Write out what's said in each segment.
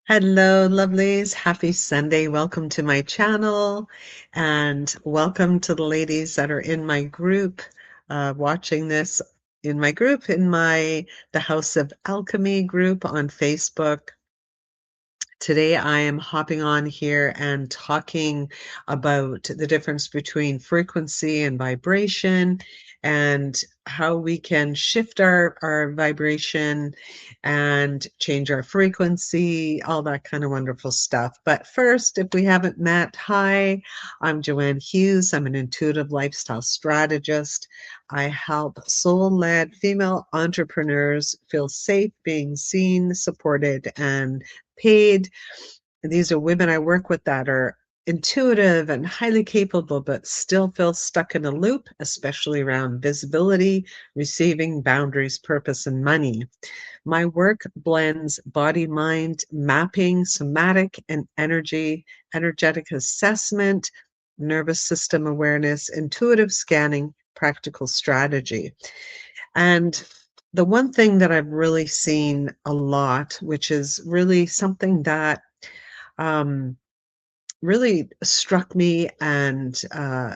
Hello, lovelies. Happy Sunday. Welcome to my channel and welcome to the ladies that are in my group, watching this in my group, the House of Alchemy group on Facebook. Today, I am hopping on here and talking about the difference between frequency and vibration and how we can shift our vibration and change our frequency, all that kind of wonderful stuff. But first, if we haven't met, hi, I'm Joanne Hughes. I'm an intuitive lifestyle strategist. I help soul-led female entrepreneurs feel safe, being seen, supported, and paid. These are women I work with that are intuitive and highly capable, but still feel stuck in a loop, especially around visibility, receiving, boundaries, purpose, and money. My work blends body mind mapping, somatic and energetic assessment, nervous system awareness, intuitive scanning, practical strategy. And the one thing that I've really seen a lot, which is really something that um, really struck me and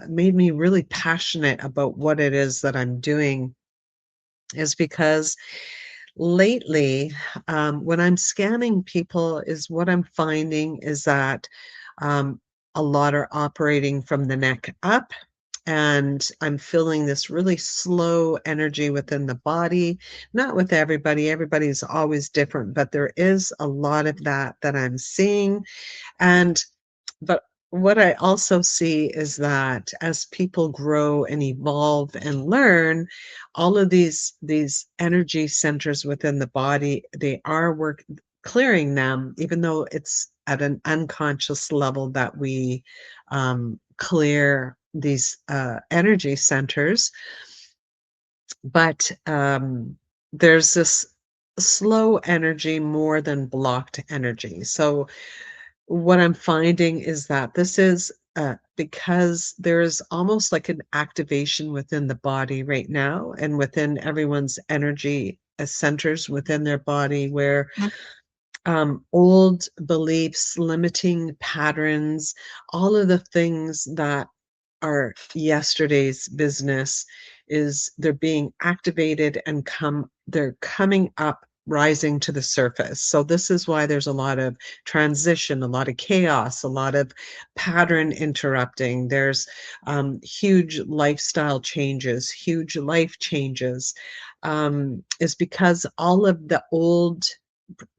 made me really passionate about what it is that I'm doing, is because lately, when I'm scanning people, is what I'm finding is that um, a lot are operating from the neck up. And I'm feeling this really slow energy within the body. Not with everybody, everybody's always different, but there is a lot of that I'm seeing. And but what I also see is that as people grow and evolve and learn, all of these energy centers within the body, they are clearing them, even though it's at an unconscious level that we clear these energy centers. But there's this slow energy more than blocked energy. So what I'm finding is that this is because there's almost like an activation within the body right now and within everyone's energy centers within their body where old beliefs, limiting patterns, all of the things that are yesterday's business they're being activated and they're coming up, rising to the surface. So this is why there's a lot of transition, a lot of chaos, a lot of pattern interrupting. There's huge lifestyle changes, huge life changes, is because all of the old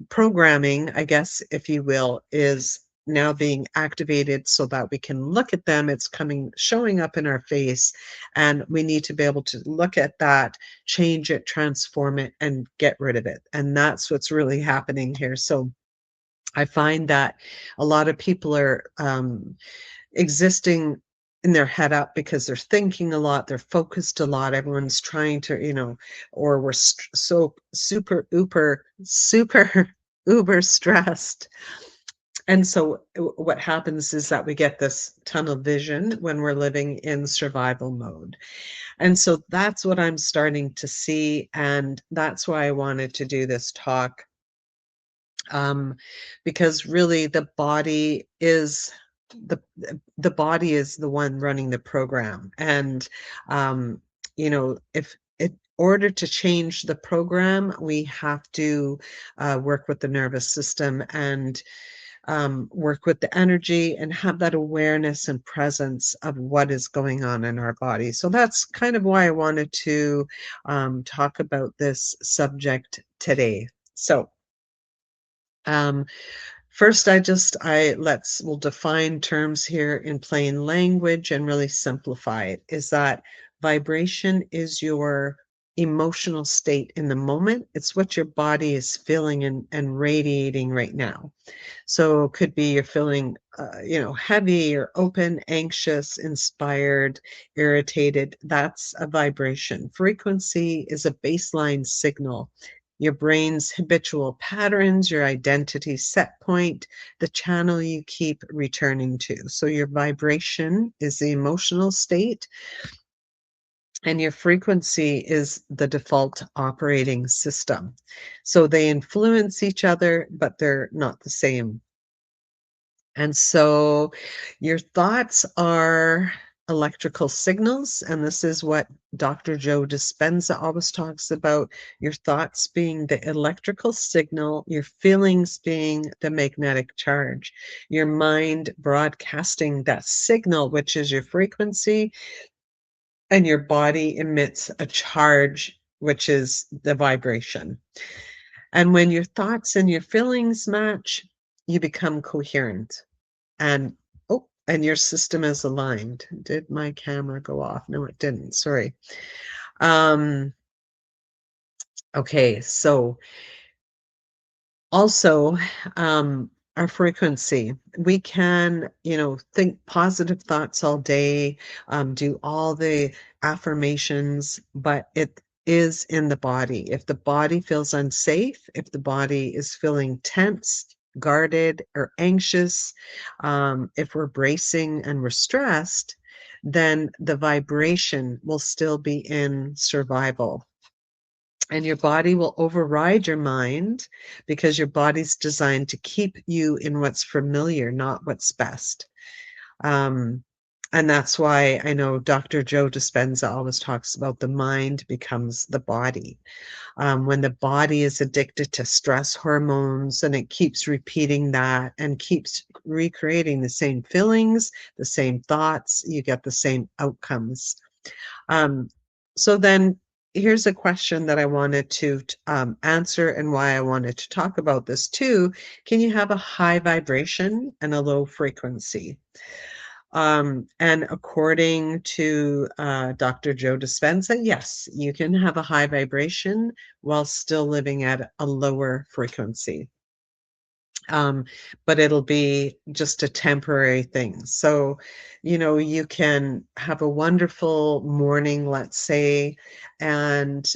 programming, I guess, if you will, is now being activated so that we can look at them. It's showing up in our face, and we need to be able to look at that, change it, transform it, and get rid of it. And that's what's really happening here. So I find that a lot of people are existing in their head up because they're thinking a lot, they're focused a lot. Everyone's trying to, or we're so super uber stressed. And so what happens is that we get this tunnel vision when we're living in survival mode. And so that's what I'm starting to see. And that's why I wanted to do this talk, um, because really the the body is the one running the program. And if in order to change the program, we have to work with the nervous system and work with the energy and have that awareness and presence of what is going on in our body. So that's kind of why I wanted to talk about this subject today. So um, first, we'll define terms here in plain language and really simplify it, is that vibration is your emotional state in the moment. It's what your body is feeling and radiating right now. So it could be you're feeling, heavy or open, anxious, inspired, irritated. That's a vibration. Frequency is a baseline signal. Your brain's habitual patterns, your identity set point, the channel you keep returning to. So your vibration is the emotional state. and your frequency is the default operating system. So they influence each other, but they're not the same. And so your thoughts are electrical signals, and this is what Dr. Joe Dispenza always talks about, your thoughts being the electrical signal, your feelings being the magnetic charge, your mind broadcasting that signal, which is your frequency, and your body emits a charge, which is the vibration. And when your thoughts and your feelings match, you become coherent. And and your system is aligned. Did my camera go off? No, it didn't. Sorry. Um, okay, so also, our frequency. We can, think positive thoughts all day, do all the affirmations, but it is in the body. If the body feels unsafe, if the body is feeling tense, guarded, or anxious, if we're bracing and we're stressed, then the vibration will still be in survival, and your body will override your mind because your body's designed to keep you in what's familiar, not what's best. Um, and that's why I know Dr. Joe Dispenza always talks about the mind becomes the body. When the body is addicted to stress hormones and it keeps repeating that and keeps recreating the same feelings, the same thoughts, you get the same outcomes. Um, so then here's a question that I wanted to answer, and why I wanted to talk about this too. Can you have a high vibration and a low frequency? And according to Dr. Joe Dispenza, yes, you can have a high vibration while still living at a lower frequency. Um, but it'll be just a temporary thing. So, you can have a wonderful morning, let's say, and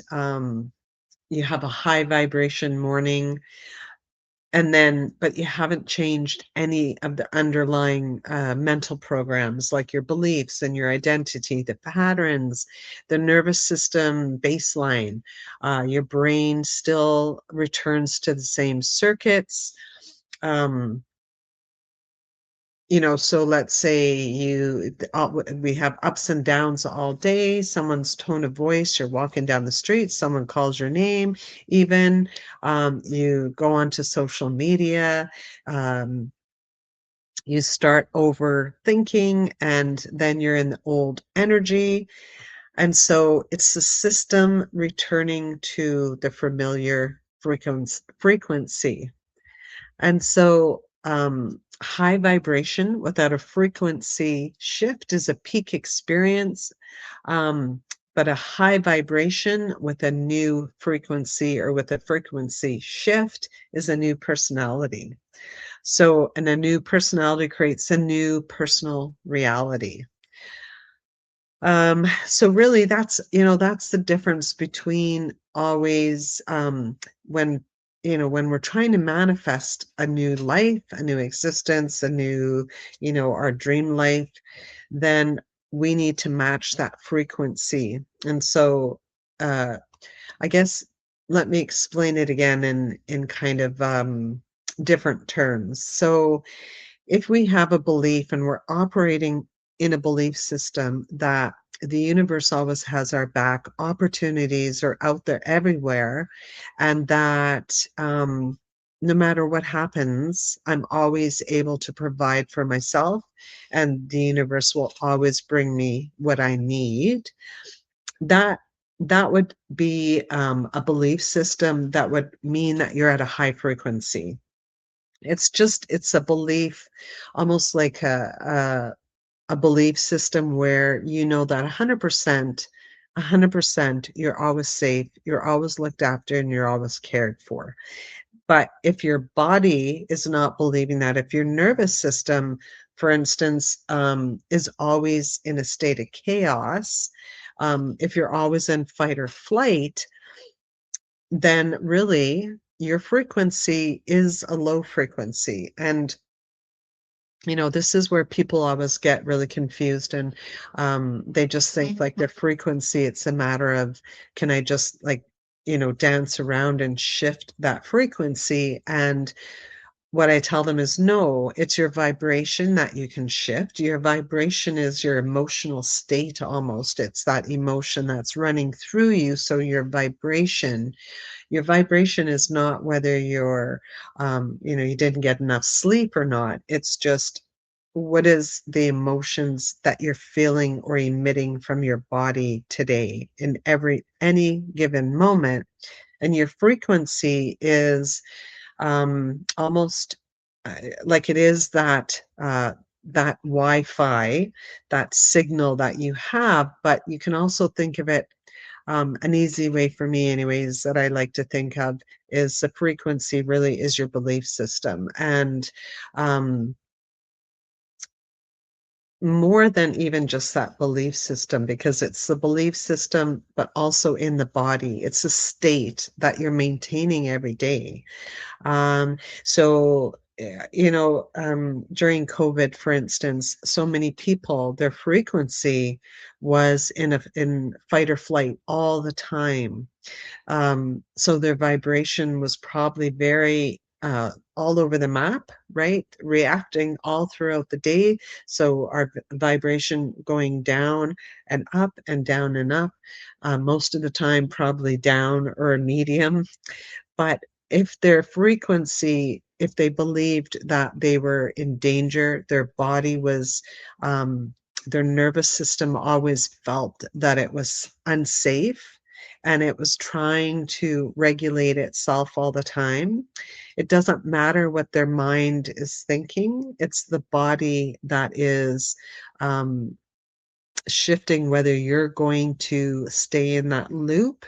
you have a high vibration morning, but you haven't changed any of the underlying mental programs, like your beliefs and your identity, the patterns, the nervous system baseline. Your brain still returns to the same circuits. Um, so let's say we have ups and downs all day, someone's tone of voice, you're walking down the street, someone calls your name, even, you go onto social media, um, you start overthinking, and then you're in the old energy. And so it's the system returning to the familiar frequency. And so, high vibration without a frequency shift is a peak experience, um, but a high vibration with a new frequency or with a frequency shift is a new personality. So, and a new personality creates a new personal reality. So really that's the difference between always, when, when we're trying to manifest a new life, a new existence, a new, our dream life, then we need to match that frequency. And so, uh, I guess let me explain it again in kind of, different terms. So if we have a belief and we're operating in a belief system that the universe always has our back, opportunities are out there everywhere, and that, no matter what happens, I'm always able to provide for myself, and the universe will always bring me what I need. That that would be, a belief system that would mean that you're at a high frequency. It's a belief, almost like a belief system where you know that 100%, you're always safe, you're always looked after, and you're always cared for. But if your body is not believing that, if your nervous system, for instance, is always in a state of chaos, if you're always in fight or flight, then really your frequency is a low frequency. And This is where people always get really confused, and they just think like their frequency, it's a matter of, can I just like, dance around and shift that frequency? And what I tell them is no, it's your vibration that you can shift. Your vibration is your emotional state almost. It's that emotion that's running through you. So your vibration is not whether you didn't get enough sleep or not. It's just what is the emotions that you're feeling or emitting from your body today in any given moment. And your frequency is almost like it is that Wi-Fi, that signal that you have, but you can also think of it, an easy way for me anyways that I like to think of is the frequency really is your belief system. And um, more than even just that belief system, because it's the belief system, but also in the body. It's a state that you're maintaining every day. During COVID, for instance, so many people, their frequency was in fight or flight all the time. So their vibration was probably very all over the map, right? Reacting all throughout the day. So our vibration going down and up and down and up. Most of the time, probably down or a medium. But if their frequency, if they believed that they were in danger, their body was, their nervous system always felt that it was unsafe and it was trying to regulate itself all the time. It doesn't matter what their mind is thinking, it's the body that is um, shifting whether you're going to stay in that loop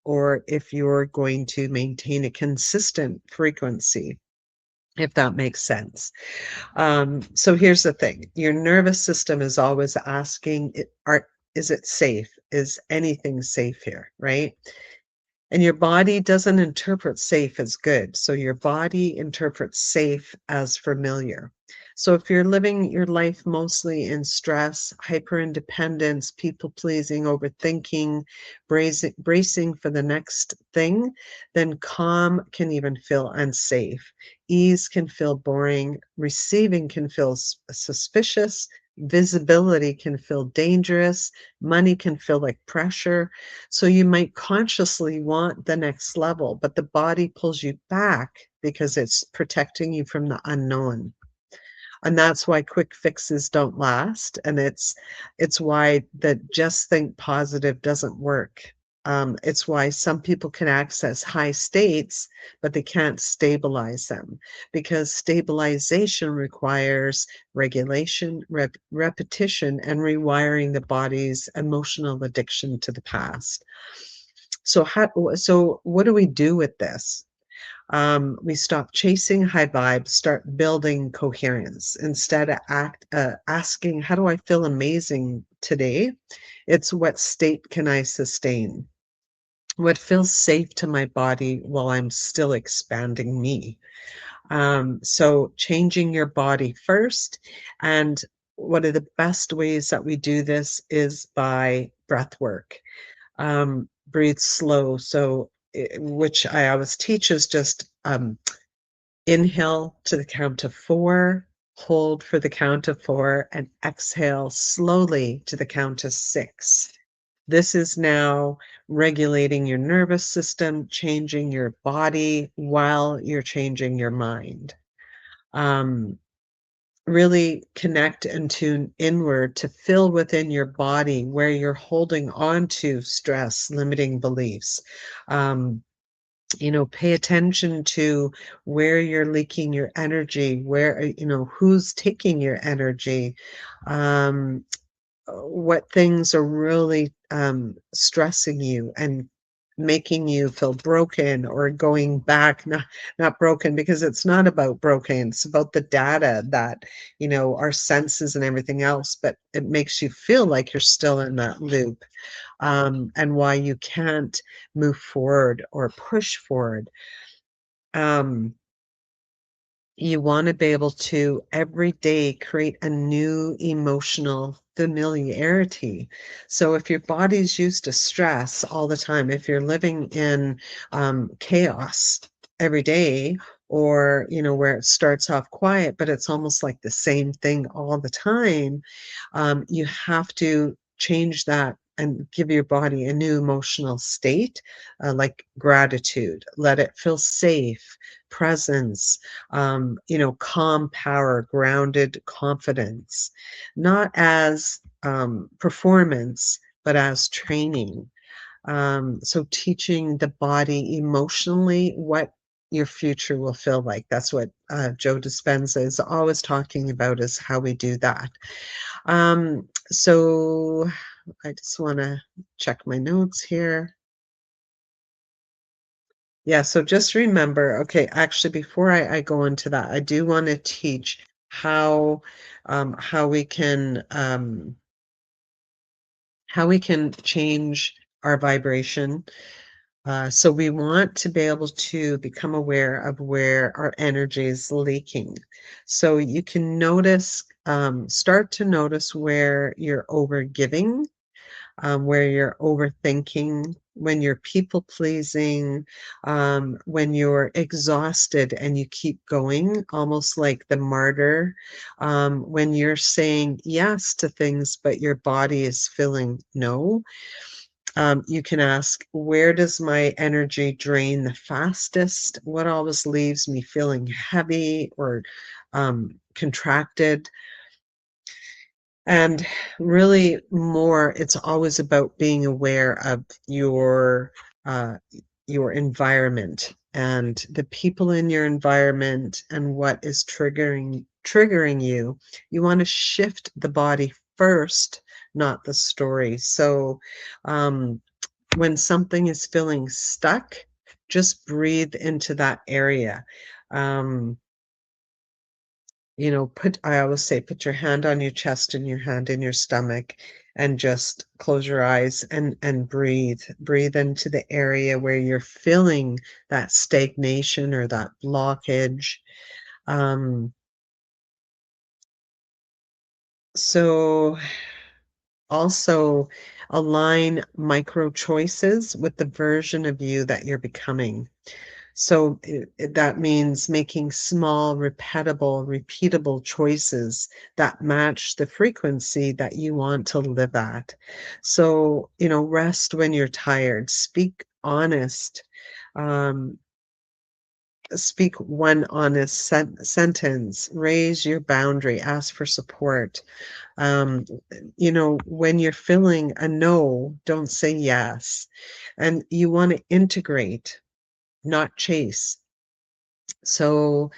or if you're going to maintain a consistent frequency, if that makes sense. So here's the thing. Your nervous system is always asking, is it safe? Is anything safe here, right? And your body doesn't interpret safe as good. So your body interprets safe as familiar. So if you're living your life mostly in stress, hyper-independence, people-pleasing, overthinking, bracing for the next thing, then calm can even feel unsafe. Ease can feel boring. Receiving can feel suspicious. Visibility can feel dangerous. Money can feel like pressure. So you might consciously want the next level, but the body pulls you back because it's protecting you from the unknown. And that's why quick fixes don't last. And it's why the just think positive doesn't work. It's why some people can access high states, but they can't stabilize them because stabilization requires regulation, repetition, and rewiring the body's emotional addiction to the past. So what do we do with this? We stop chasing high vibes, start building coherence. Instead of asking, how do I feel amazing today? It's what state can I sustain? What feels safe to my body while I'm still expanding me? So changing your body first. And one of the best ways that we do this is by breath work. Breathe slow. So, which I always teach is just inhale to the count of 4, hold for the count of 4, and exhale slowly to the count of 6. This is now regulating your nervous system, changing your body while you're changing your mind. Um, really connect and tune inward to fill within your body where you're holding on to stress, limiting beliefs. Um, Pay attention to where you're leaking your energy, who's taking your energy, um, what things are really stressing you and making you feel broken or going back, not broken, because it's not about broken, it's about the data that our senses and everything else, but it makes you feel like you're still in that loop, and why you can't move forward or push forward. um You wanna be able to every day create a new emotional familiarity. So if your body's used to stress all the time, if you're living in, chaos every day or, where it starts off quiet, but it's almost like the same thing all the time, you have to change that and give your body a new emotional state, like gratitude. Let it feel safe, presence, calm power, grounded confidence, not as performance, but as training. So teaching the body emotionally what your future will feel like. That's what Joe Dispenza is always talking about, is how we do that. So I just want to check my notes here. Yeah, so just remember, okay, actually, before I go into that, I do want to teach how we can change our vibration. So we want to be able to become aware of where our energy is leaking. So you can start to notice where you're over giving, where you're overthinking, when you're people pleasing, when you're exhausted and you keep going, almost like the martyr, when you're saying yes to things, but your body is feeling no. You can ask, where does my energy drain the fastest? What always leaves me feeling heavy or contracted? And really more, it's always about being aware of uh, your environment and the people in your environment and what is triggering you. You want to shift the body first, not the story. So um, when something is feeling stuck, just breathe into that area. Um, I always say, put your hand on your chest and your hand in your stomach and just close your eyes and breathe. Breathe into the area where you're feeling that stagnation or that blockage. Um, so also align micro choices with the version of you that you're becoming. So that means making small, repeatable choices that match the frequency that you want to live at. So, rest when you're tired, um, speak one honest sentence, raise your boundary, ask for support. Um, when you're feeling a no, don't say yes. And you want to integrate, not chase. So,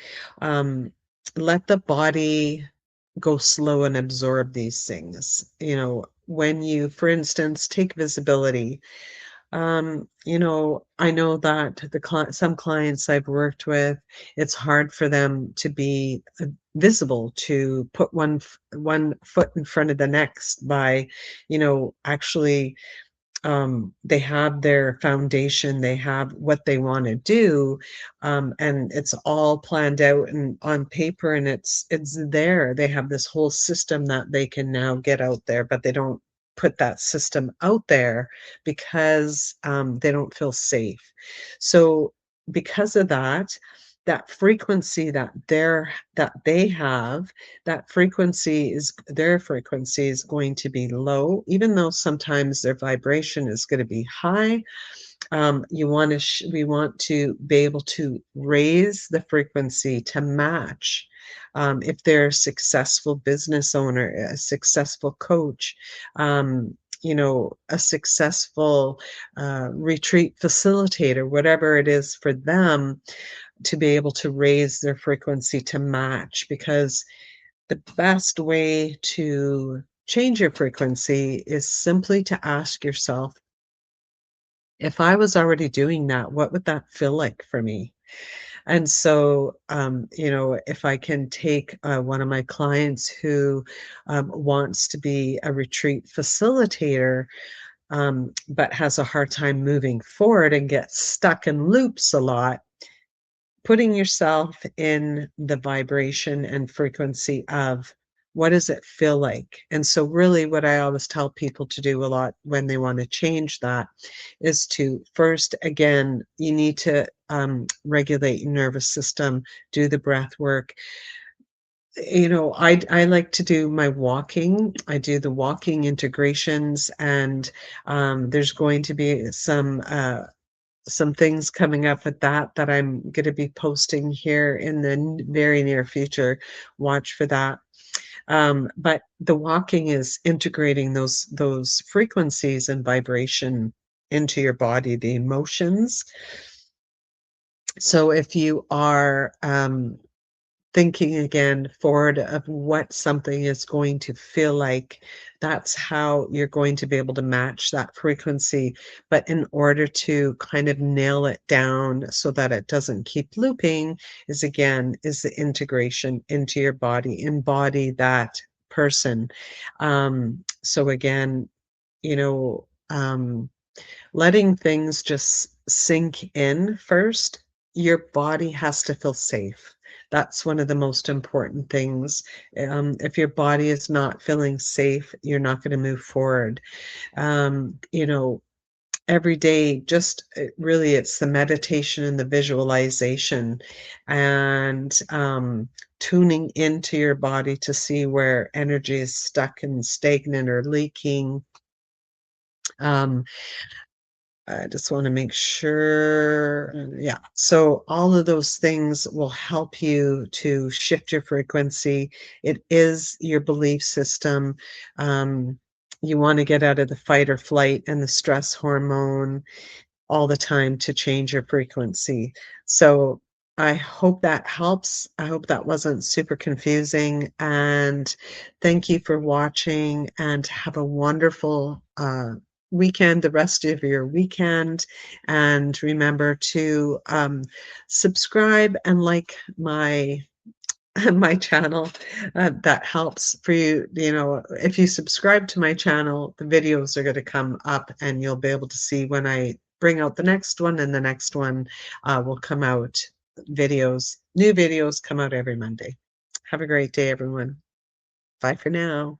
um, let the body go slow and absorb these things. When you, for instance, take visibility, I know that some clients I've worked with, it's hard for them to be visible, to put one foot in front of the next by, actually they have their foundation, they have what they want to do, and it's all planned out and on paper, and it's there. They have this whole system that they can now get out there, but they don't put that system out there because they don't feel safe. So because of that, that frequency that they have, their frequency is going to be low, even though sometimes their vibration is going to be high. We want to be able to raise the frequency to match. If they're a successful business owner, a successful coach, a successful retreat facilitator, whatever it is for them, to be able to raise their frequency to match, because the best way to change your frequency is simply to ask yourself, if I was already doing that, what would that feel like for me? And so, if I can take one of my clients who wants to be a retreat facilitator, but has a hard time moving forward and gets stuck in loops a lot, putting yourself in the vibration and frequency of what does it feel like? And so really what I always tell people to do a lot when they want to change that is to first, again, you need to regulate your nervous system, do the breath work. I like to do my walking. I do the walking integrations, and there's going to be some things coming up with that I'm going to be posting here in the very near future. Watch for that. But the walking is integrating those frequencies and vibration into your body, the emotions. So if you are thinking again forward of what something is going to feel like, that's how you're going to be able to match that frequency. But in order to kind of nail it down so that it doesn't keep looping is the integration into your body, embody that person. So again, you know, letting things just sink in first. Your body has to feel safe. That's one of the most important things. If your body is not feeling safe, you're not going to move forward. Um, you know, every day, just really, it's the meditation and the visualization and tuning into your body to see where energy is stuck and stagnant or leaking. Um, I just want to make sure. Yeah. So all of those things will help you to shift your frequency. It is your belief system. Um, you want to get out of the fight or flight and the stress hormone all the time to change your frequency. So I hope that helps. I hope that wasn't super confusing. And thank you for watching, and have a wonderful weekend, the rest of your weekend. And remember to subscribe and like my my channel. That helps for you. If you subscribe to my channel, the videos are going to come up and you'll be able to see when I bring out the next one, and the next one will come out. New videos come out every Monday. Have a great day, everyone. Bye for now.